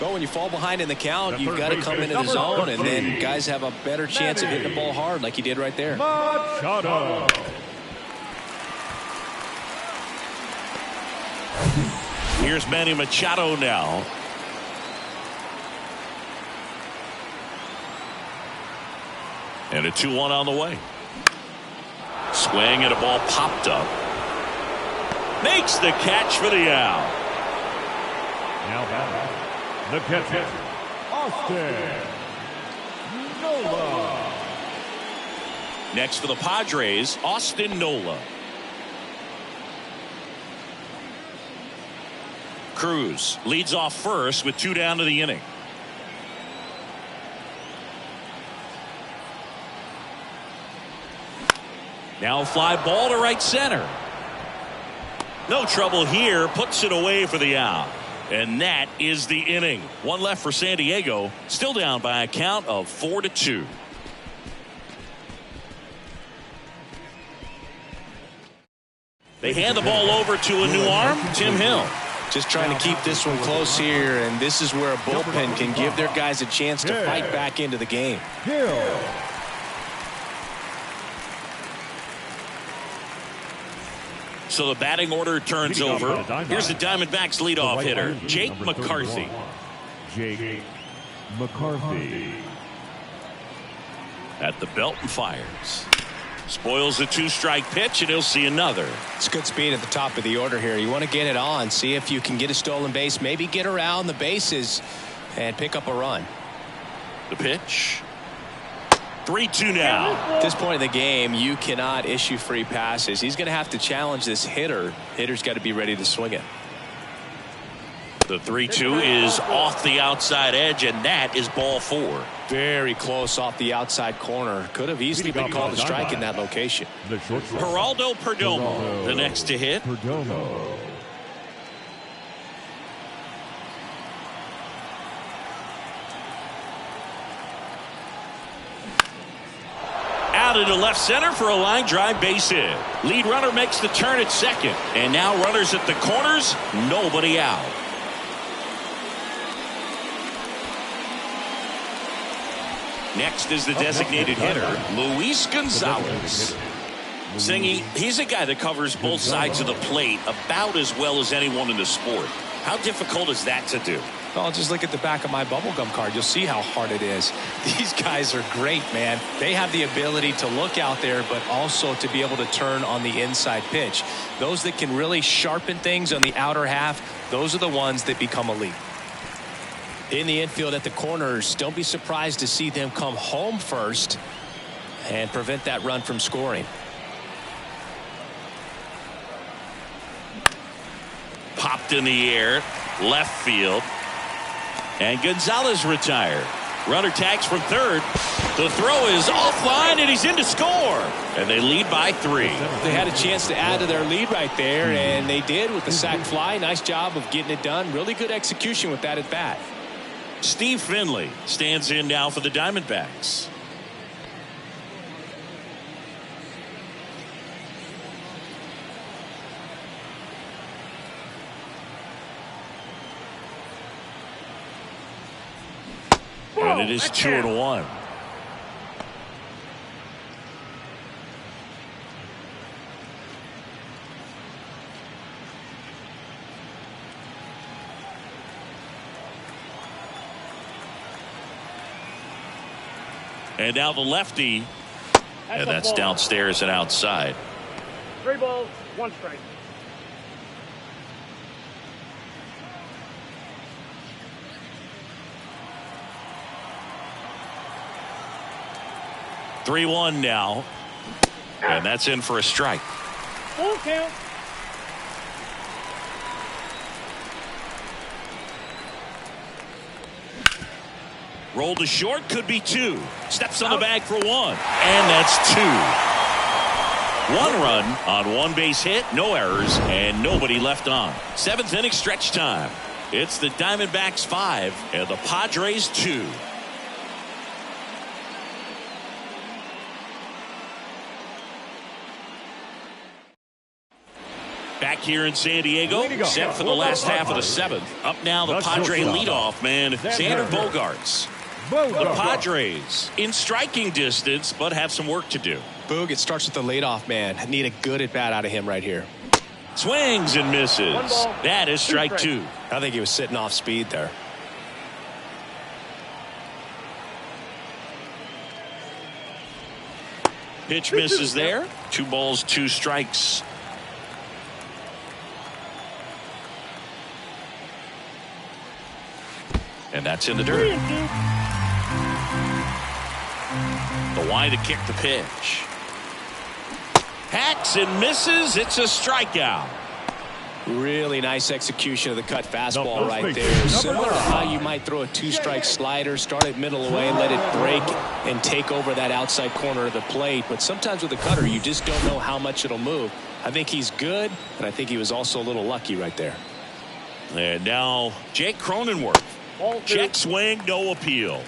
Well, when you fall behind in the count, you've got to come into the zone, and then guys have a better chance of hitting the ball hard like he did right there. Machado. Here's Manny Machado now. And a 2-1 on the way. Swing and a ball popped up. Makes the catch for the out. Now the catcher, Austin Nola. Next for the Padres, Austin Nola. Cruz leads off first with 2 down to the inning. Now fly ball to right center. No trouble here. Puts it away for the out. And that is the inning. 1 left for San Diego. Still down by a count of 4-2. They hand the ball over to a new arm, Tim Hill. Just trying to keep this one close here, and this is where a bullpen can give their guys a chance to fight back into the game. Hill. So the batting order turns over. Here's the Diamondbacks leadoff hitter, Jake McCarthy. Jake McCarthy. At the belt and fires. Spoils a 2-strike pitch, and he'll see another. It's good speed at the top of the order here. You want to get it on, see if you can get a stolen base, maybe get around the bases and pick up a run. The pitch. 3-2 now. At this point in the game, you cannot issue free passes. He's going to have to challenge this hitter. Hitter's got to be ready to swing it. The 3-2 is off the outside edge, and that is ball 4. Very close off the outside corner. Could have easily been called a strike in that location. Geraldo Perdomo, the next to hit. Out into left center for a line drive base hit. Lead runner makes the turn at second. And now runners at the corners, nobody out. Next is the designated hitter, Luis Gonzalez. Singy, he's a guy that covers both sides of the plate about as well as anyone in the sport. How difficult is that to do? Well, just look at the back of my bubblegum card. You'll see how hard it is. These guys are great, man. They have the ability to look out there, but also to be able to turn on the inside pitch. Those that can really sharpen things on the outer half, those are the ones that become elite. In the infield at the corners, don't be surprised to see them come home first and prevent that run from scoring. Popped in the air, left field. And Gonzalez retired. Runner tags from third. The throw is offline, and he's in to score. And they lead by 3. They had a chance to add to their lead right there, and they did with the sac fly. Nice job of getting it done. Really good execution with that at bat. Steve Finley stands in now for the Diamondbacks. And it is 2-1. And now the lefty. And that's downstairs and outside. 3 balls, 1 strike. (3-1) now. And that's in for a strike. Full count. Roll to short, could be 2. Steps on the bag for 1. And that's 2. 1 run on 1 base hit, no errors, and nobody left on. 7th inning stretch time. It's the Diamondbacks 5 and the Padres 2. Back here in San Diego, set for the last half of the 7th. Up now the Padre leadoff man, Xander Bogaerts. The Padres in striking distance, but have some work to do. Boog, it starts with the leadoff man. Need a good at bat out of him right here. Swings and misses. That is strike 2. I think he was sitting off speed there. Pitch misses there. 2 balls, 2 strikes. And that's in the dirt. The wide to kick the pitch. Hacks and misses. It's a strikeout. Really nice execution of the cut fastball right there. Similar to how you might throw a 2-strike slider, start it middle away, let it break and take over that outside corner of the plate. But sometimes with the cutter, you just don't know how much it'll move. I think he's good, but I think he was also a little lucky right there. And now Jake Cronenworth. Check swing, no appeal.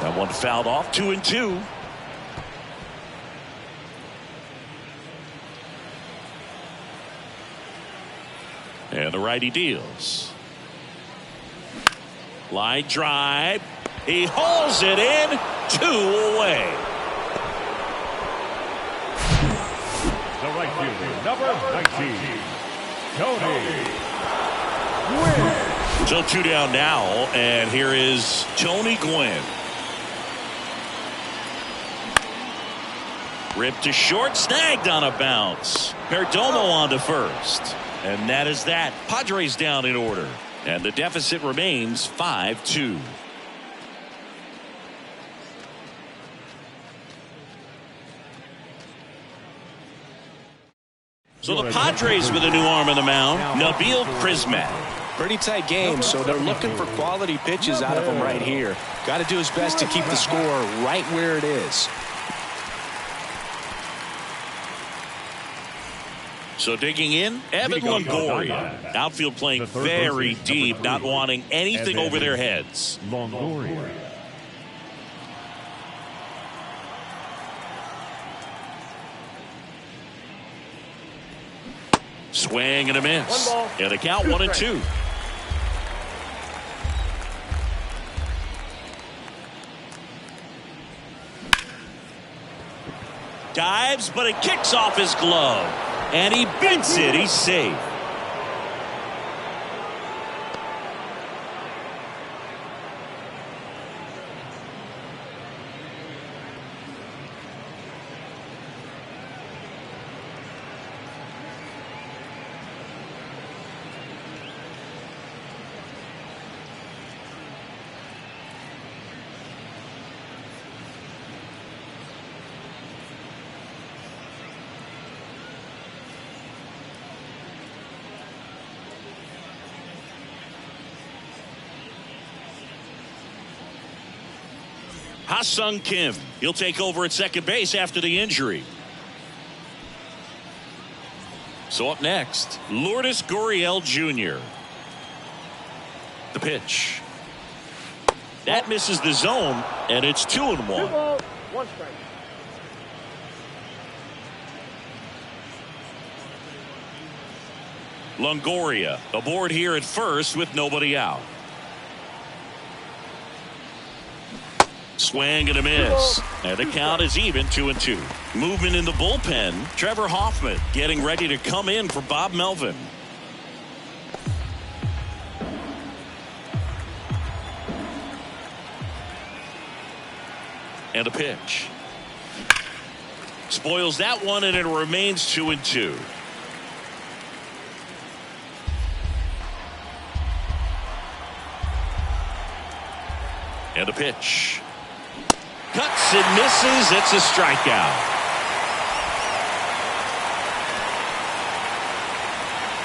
That one fouled off. 2-2. And the righty deals. Line drive. He hauls it in. 2 away. fielder, number 19, Tony Gwynn. So 2 down now, and here is Tony Gwynn. Ripped to short, snagged on a bounce. Perdomo on to first. And that is that. Padres down in order. And the deficit remains 5-2. So the Padres with a new arm in the mound, Nabil Prismat. Pretty tight game, so they're looking for quality pitches out of him right here. Got to do his best to keep the score right where it is. So digging in, Evan Longoria. Outfield playing very deep, not wanting anything over their heads. Longoria. Swing and a miss. And a count 1-2. Dives, but it kicks off his glove. And he beats it. He's safe. Ha-Sung Kim. He'll take over at second base after the injury. So up next, Lourdes Gurriel Jr. The pitch. That misses the zone, and it's 2-1. 2 balls, 1 strike. Longoria aboard here at first with nobody out. Swing and a miss. And the count is even 2-2. Movement in the bullpen. Trevor Hoffman getting ready to come in for Bob Melvin. And a pitch. Spoils that one, and it remains 2-2. And a pitch. Cuts and misses. It's a strikeout.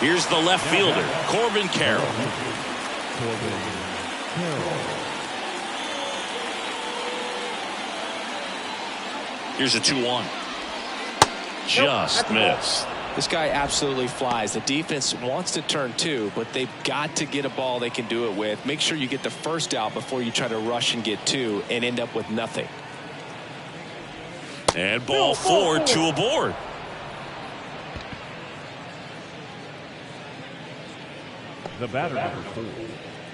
Here's the left fielder, Corbin Carroll. Here's a 2-1. Just missed. This guy absolutely flies. The defense wants to turn 2, but they've got to get a ball they can do it with. Make sure you get the first out before you try to rush and get 2 and end up with nothing. And ball 4, 2 aboard. The batter, number 4,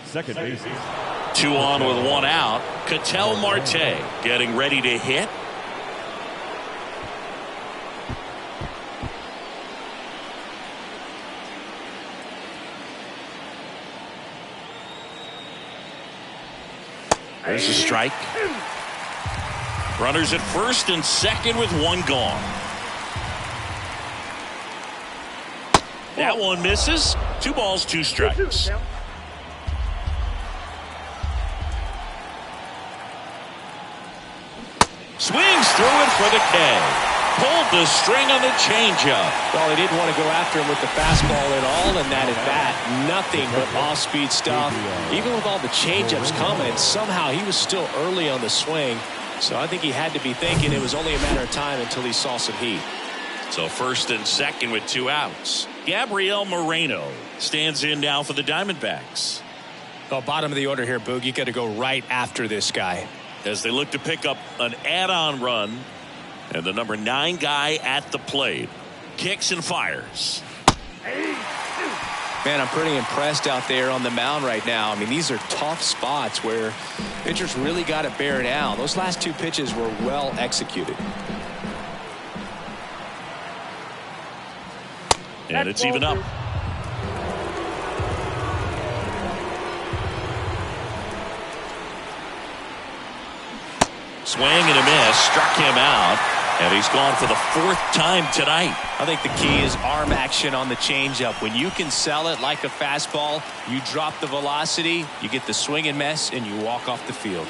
second base. 2 on with 1 out. Ketel Marte getting ready to hit. There's a strike. Runners at first and second with 1 gone. That one misses. 2 balls, 2 strikes. Swings through it for the K. Pulled the string on the changeup. Well, he didn't want to go after him with the fastball at all, and that at bat, nothing but off-speed stuff. Even with all the changeups coming, somehow he was still early on the swing. So I think he had to be thinking it was only a matter of time until he saw some heat. So first and second with 2 outs. Gabriel Moreno stands in now for the Diamondbacks. Well, bottom of the order here, Boog. You got to go right after this guy. As they look to pick up an add-on run. And the number 9 guy at the plate. Kicks and fires. Man, I'm pretty impressed out there on the mound right now. I mean, these are tough spots where pitchers really got to bear down. Those last 2 pitches were well executed. And it's even up. Swing and a miss. Struck him out. And he's gone for the 4th time tonight. I think the key is arm action on the changeup. When you can sell it like a fastball, you drop the velocity, you get the swing and miss, and you walk off the field.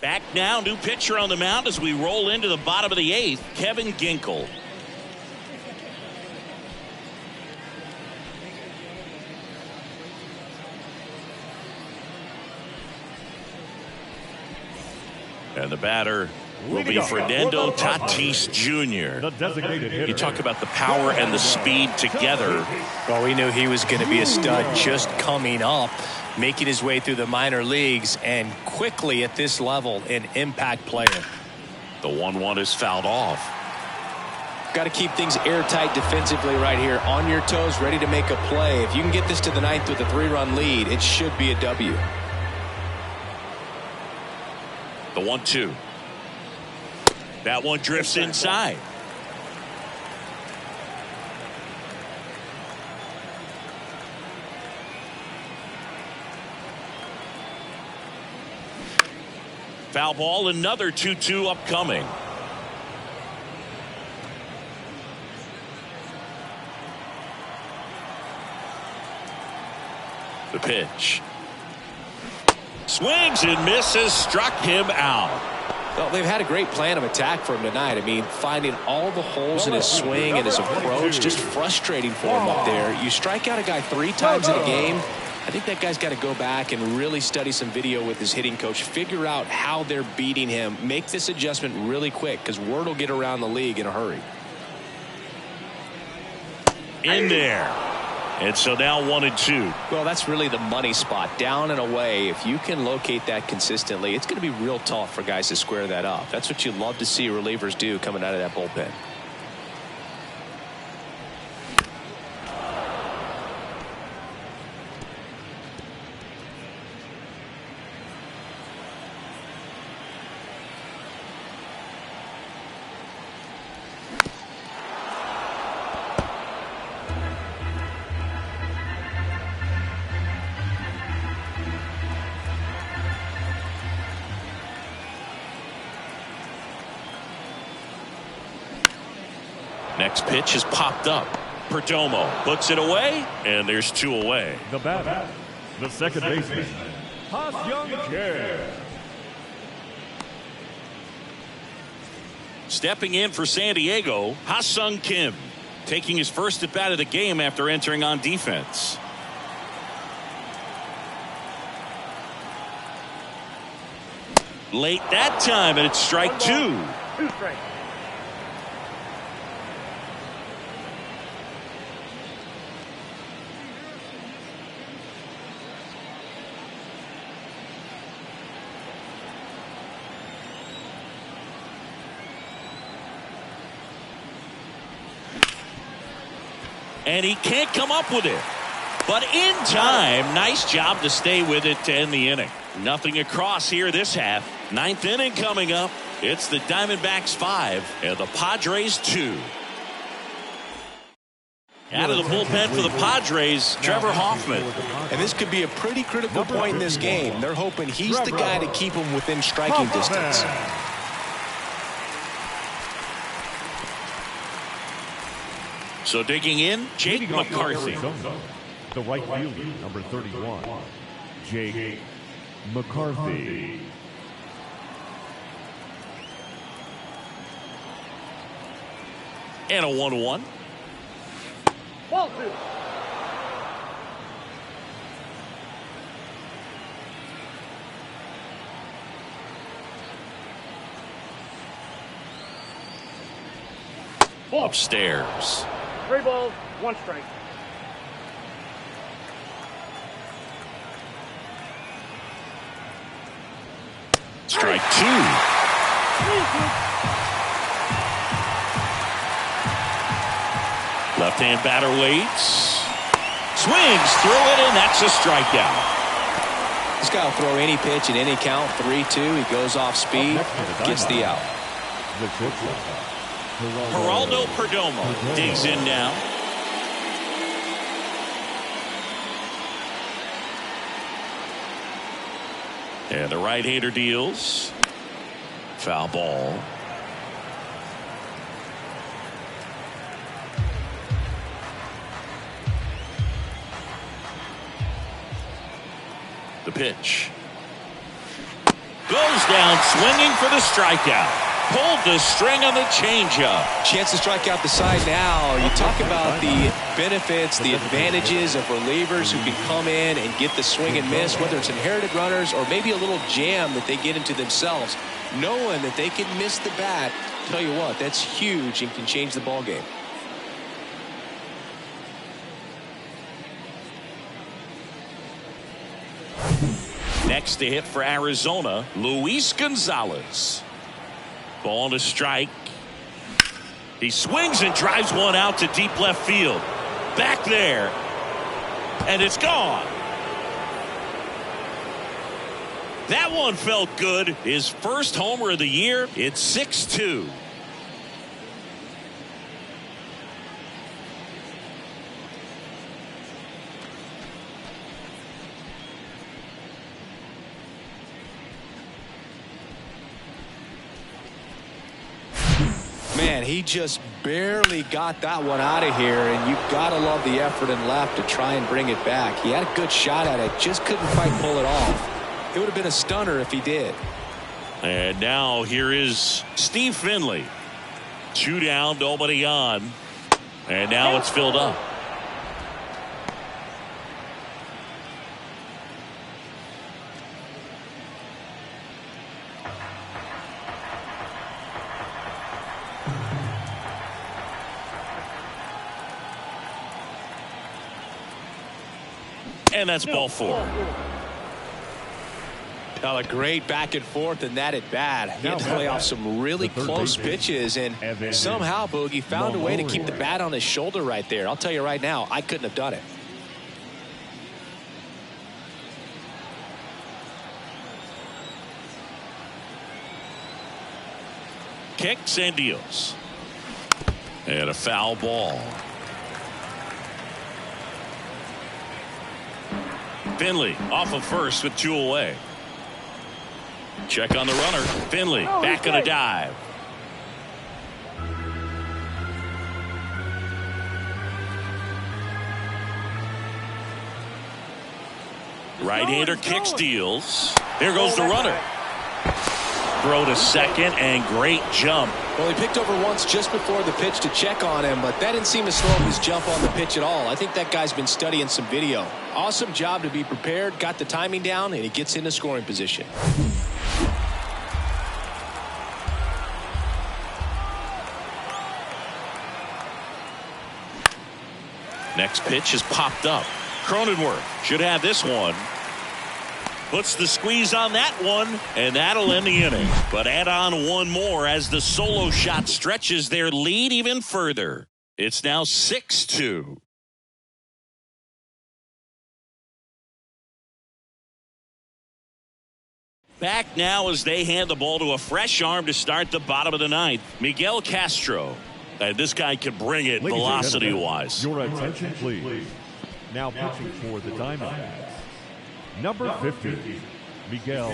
Back now, new pitcher on the mound as we roll into the bottom of the 8th, Kevin Ginkel. And the batter will be Fernando Tatis Jr. The designated hitter. You talk about the power and the speed together. Well, we knew he was going to be a stud just coming up, making his way through the minor leagues, and quickly at this level, an impact player. The 1-1 is fouled off. Got to keep things airtight defensively right here. On your toes, ready to make a play. If you can get this to the 9th with a 3-run lead, it should be a W. The 1-2. That one drifts inside. Foul ball, another 2-2 upcoming. The pitch. Swings and misses, struck him out. Well, they've had a great plan of attack for him tonight. I mean, finding all the holes in his swing and his approach, just frustrating for him up there. You strike out a guy 3 times in a game, I think that guy's got to go back and really study some video with his hitting coach, figure out how they're beating him, make this adjustment really quick, because word will get around the league in a hurry. In there. And so now 1-2. Well, that's really the money spot, down and away. If you can locate that consistently, it's going to be real tough for guys to square that up. That's what you love to see relievers do coming out of that bullpen. Next pitch has popped up. Perdomo puts it away, and there's 2 away. The batter, the second baseman, Ha-Seong. Stepping in for San Diego, Ha-Sung Kim, taking his first at bat of the game after entering on defense. Late that time, and it's strike 2. 2 strikes. And he can't come up with it. But in time, nice job to stay with it to end the inning. Nothing across here this half. 9th inning coming up. It's the Diamondbacks 5 and the Padres 2. Out of the bullpen for the Padres, Trevor Hoffman. And this could be a pretty critical point in this game. They're hoping he's the guy to keep them within striking distance. So digging in, Jake McCarthy. The right fielder, number 31, Jake McCarthy. And a 1-1. Ball 2. Upstairs. 3 balls, 1 strike. Strike 2. Left-hand batter waits. Swings through it, and that's a strikeout. This guy will throw any pitch in any count. 3-2. He goes off speed, gets the out. Geraldo Perdomo digs in now. And the right-hander deals. Foul ball. The pitch. Goes down swinging for the strikeout. Pulled the string on the changeup. Chance to strike out the side now. You talk about the benefits, the advantages of relievers who can come in and get the swing and miss, whether it's inherited runners or maybe a little jam that they get into themselves. Knowing that they can miss the bat, tell you what, that's huge and can change the ball game. Next to hit for Arizona, Luis Gonzalez. Ball to strike. He swings and drives one out to deep left field. Back there. And it's gone. That one felt good. His first homer of the year. It's 6-2. Man, he just barely got that one out of here, and you've got to love the effort in left to try and bring it back. He had a good shot at it, just couldn't quite pull it off. It would have been a stunner if he did. And now here is Steve Finley. 2 down, nobody on. And now it's filled up. And that's ball 4. Well, a great back and forth and that at bat. He had to lay off some really close pitches, and somehow Boogie found a way to keep the bat on his shoulder right there. I'll tell you right now, I couldn't have done it. Kicks and deals. And a foul ball. Finley off of first with 2 away. Check on the runner. Finley back on a dive. Right-hander kicks, deals. There goes the runner. Throw to second and great jump. Well, he picked over once just before the pitch to check on him, but that didn't seem to slow his jump on the pitch at all. I think that guy's been studying some video. Awesome job to be prepared, got the timing down, and he gets into scoring position. Next pitch is popped up. Cronenworth should have this one. Puts the squeeze on that one, and that'll end the inning. But add on one more as the solo shot stretches their lead even further. It's now 6-2. Back now as they hand the ball to a fresh arm to start the bottom of the ninth. Miguel Castro. And this guy can bring it velocity-wise. Your attention, please. Now pitching for the Diamondbacks. Number 50, Miguel.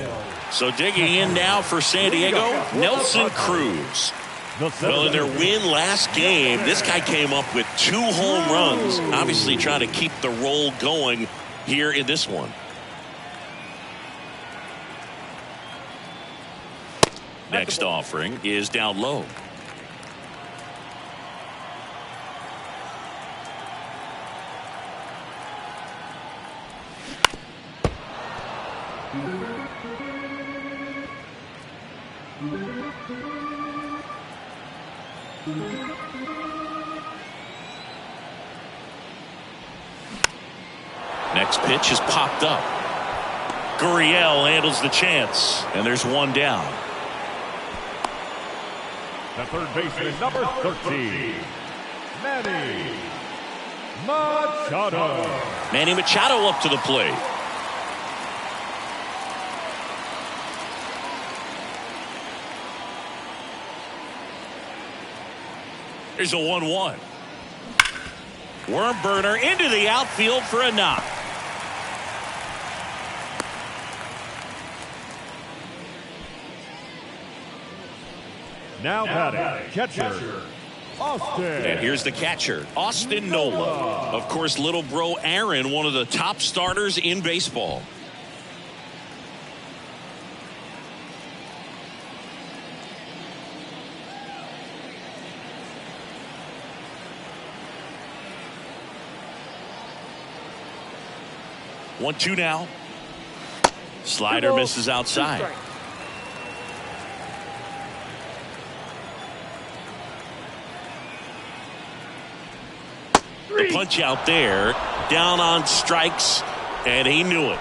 So digging in now for San Diego, Nelson Cruz. Well, in their win last game, this guy came up with 2 home runs. Obviously trying to keep the roll going here in this one. Next offering is down low. Next pitch is popped up. Gurriel handles the chance, and there's 1 down. The third baseman, number 13, Manny Machado. Manny Machado up to the plate. Here's a 1-1. Worm burner into the outfield for a knock. Now batting, catcher, Austin. And here's the catcher, Austin Nola. Of course, little bro Aaron, one of the top starters in baseball. One-two now. Slider misses outside. The punch out there, down on strikes, and he knew it.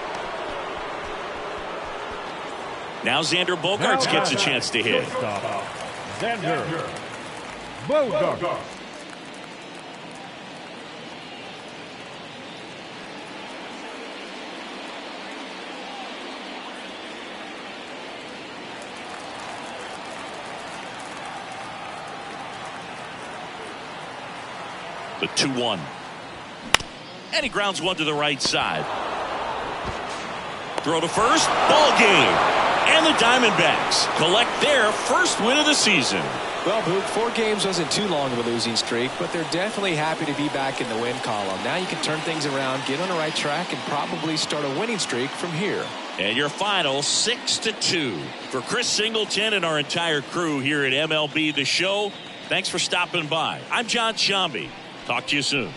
Now Xander Bogaerts gets a chance to hit. Xander Bogaerts. The 2-1. And he grounds one to the right side. Throw to first. Ball game. And the Diamondbacks collect their first win of the season. Well, Boog, 4 games wasn't too long of a losing streak, but they're definitely happy to be back in the win column. Now you can turn things around, get on the right track, and probably start a winning streak from here. And your final 6-2. For Chris Singleton and our entire crew here at MLB The Show, thanks for stopping by. I'm John Sciambi. Talk to you soon.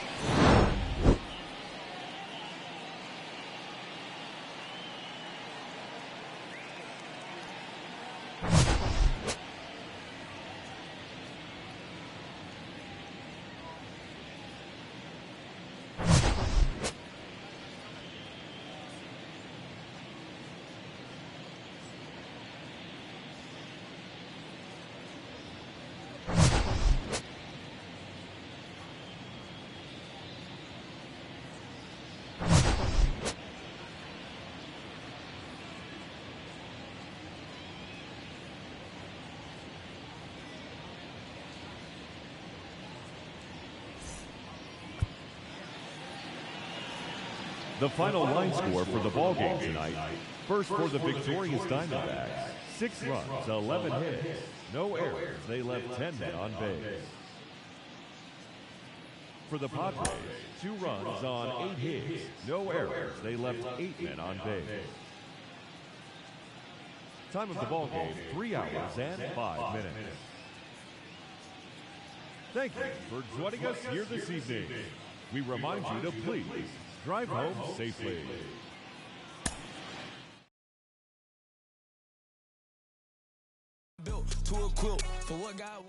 The final line score for the ball game tonight. First for the victorious Diamondbacks, 6 runs, 11 hits, no errors. They left 10 men on base. For the Padres, 2 runs on 8 hits, no errors. They left 8 men on base. Time of the ball game, 3 hours and 5 minutes. Thank you for joining us here this evening. We remind you to please drive home safely. Built to a quilt for what God